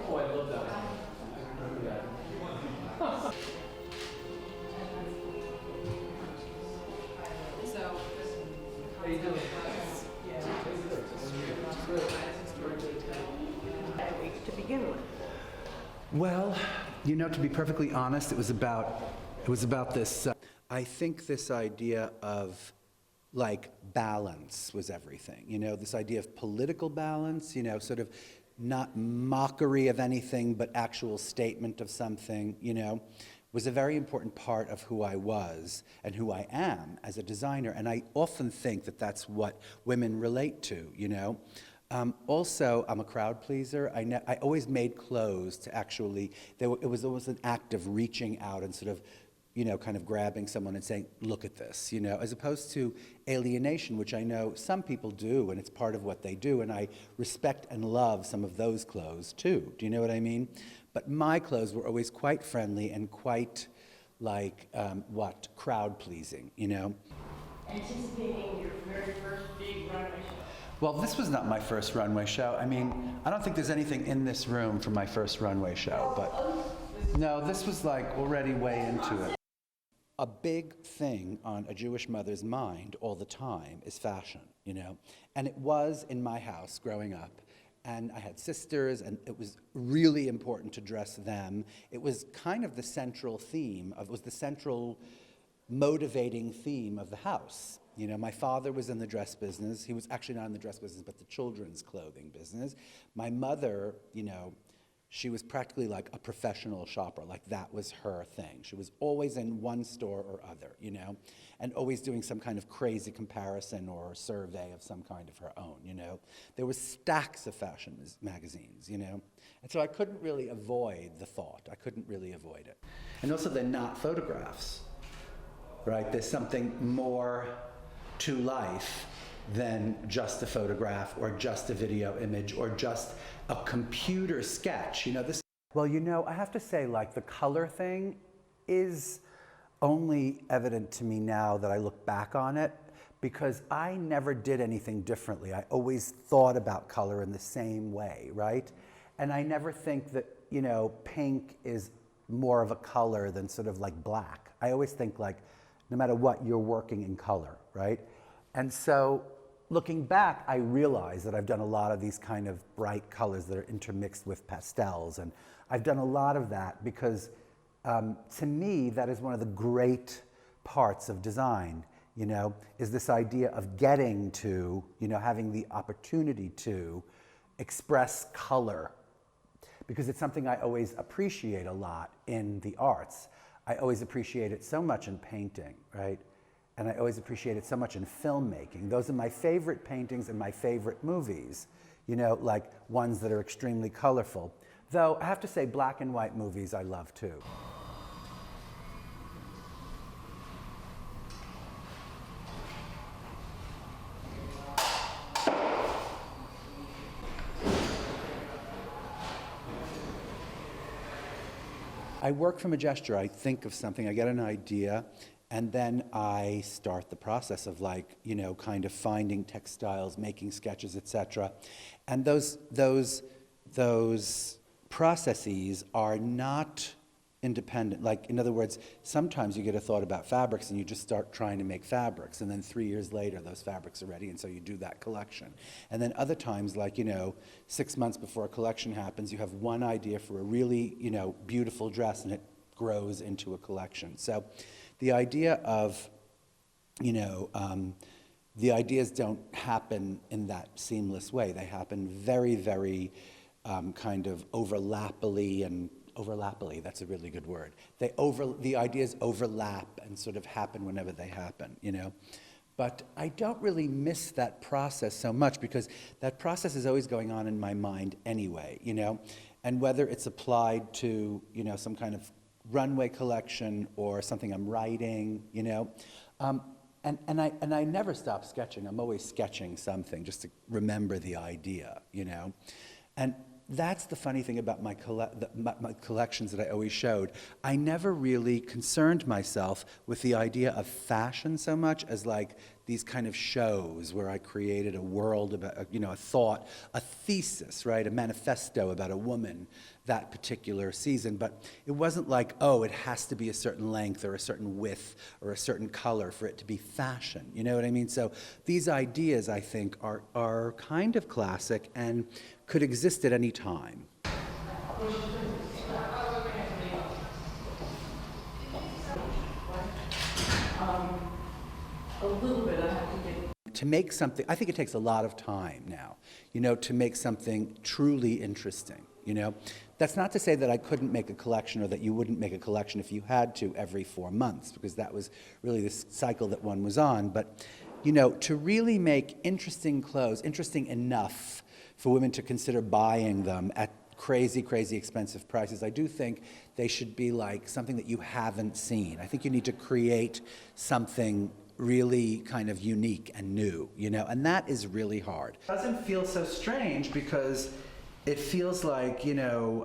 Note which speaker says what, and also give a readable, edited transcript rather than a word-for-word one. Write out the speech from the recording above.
Speaker 1: Oh, I love that.
Speaker 2: So,
Speaker 1: How you doing?
Speaker 3: To begin with.
Speaker 4: Well, to be perfectly honest, it was about this. I think this idea of like balance was everything. This idea of political balance. Sort of not mockery of anything, but actual statement of something. Was a very important part of who I was and who I am as a designer. And I often think that that's what women relate to. Also, I'm a crowd pleaser. I always made clothes to actually, it was always an act of reaching out and sort of, kind of grabbing someone and saying, look at this, as opposed to alienation, which I know some people do, and it's part of what they do, and I respect and love some of those clothes too. Do you know what I mean? But my clothes were always quite friendly and quite like, crowd pleasing,
Speaker 3: Anticipating your very first big runway show.
Speaker 4: Well, this was not my first runway show. I mean, I don't think there's anything in this room for my first runway show, but no, this was like already way into it. A big thing on a Jewish mother's mind all the time is fashion, and it was in my house growing up. And I had sisters, and it was really important to dress them. It was kind of the central theme, it was the central motivating theme of the house. My father was in the dress business. He was actually not in the dress business, but the children's clothing business. My mother, she was practically like a professional shopper. Like that was her thing. She was always in one store or other, and always doing some kind of crazy comparison or survey of some kind of her own, There was stacks of fashion magazines, And so I couldn't really avoid the thought. I couldn't really avoid it. And also they're not photographs, right? There's something more to life than just a photograph or just a video image or just a computer sketch. Well, I have to say, like, the color thing is only evident to me now that I look back on it, because I never did anything differently. I always thought about color in the same way, right? And I never think that, pink is more of a color than sort of like black. I always think like, no matter what, you're working in color, right? And so looking back, I realize that I've done a lot of these kind of bright colors that are intermixed with pastels, and I've done a lot of that because to me, that is one of the great parts of design, is this idea of getting to, having the opportunity to express color, because it's something I always appreciate a lot in the arts. I always appreciate it so much in painting, right? And I always appreciate it so much in filmmaking. Those are my favorite paintings and my favorite movies, like ones that are extremely colorful. Though I have to say, black and white movies I love too. I work from a gesture. I think of something, I get an idea, and then I start the process of like, kind of finding textiles, making sketches, etc. And those processes are not independent. Like, in other words, sometimes you get a thought about fabrics and you just start trying to make fabrics, and then 3 years later those fabrics are ready, and so you do that collection. And then other times, like, 6 months before a collection happens, you have one idea for a really, beautiful dress, and it grows into a collection. So the idea of, the ideas don't happen in that seamless way. They happen very, very kind of overlappily, that's a really good word. The ideas overlap and sort of happen whenever they happen, But I don't really miss that process so much, because that process is always going on in my mind anyway, And whether it's applied to, some kind of runway collection or something I'm writing, And I never stop sketching. I'm always sketching something just to remember the idea, And that's the funny thing about my collections that I always showed. I never really concerned myself with the idea of fashion so much as like these kind of shows where I created a world about, you know, a thought, a thesis, right, a manifesto about a woman that particular season. But it wasn't like, oh, it has to be a certain length or a certain width or a certain color for it to be fashion. You know what I mean? So these ideas, I think, are kind of classic and could exist at any time.
Speaker 3: A little bit, I have to get.
Speaker 4: To make something, I think it takes a lot of time now, you know, to make something truly interesting, you know. That's not to say that I couldn't make a collection or that you wouldn't make a collection if you had to every 4 months, because that was really the cycle that one was on. But, you know, to really make interesting clothes, interesting enough for women to consider buying them at crazy, crazy expensive prices, I do think they should be like something that you haven't seen. I think you need to create something really kind of unique and new, you know, and that is really hard. It doesn't feel so strange because it feels like, you know,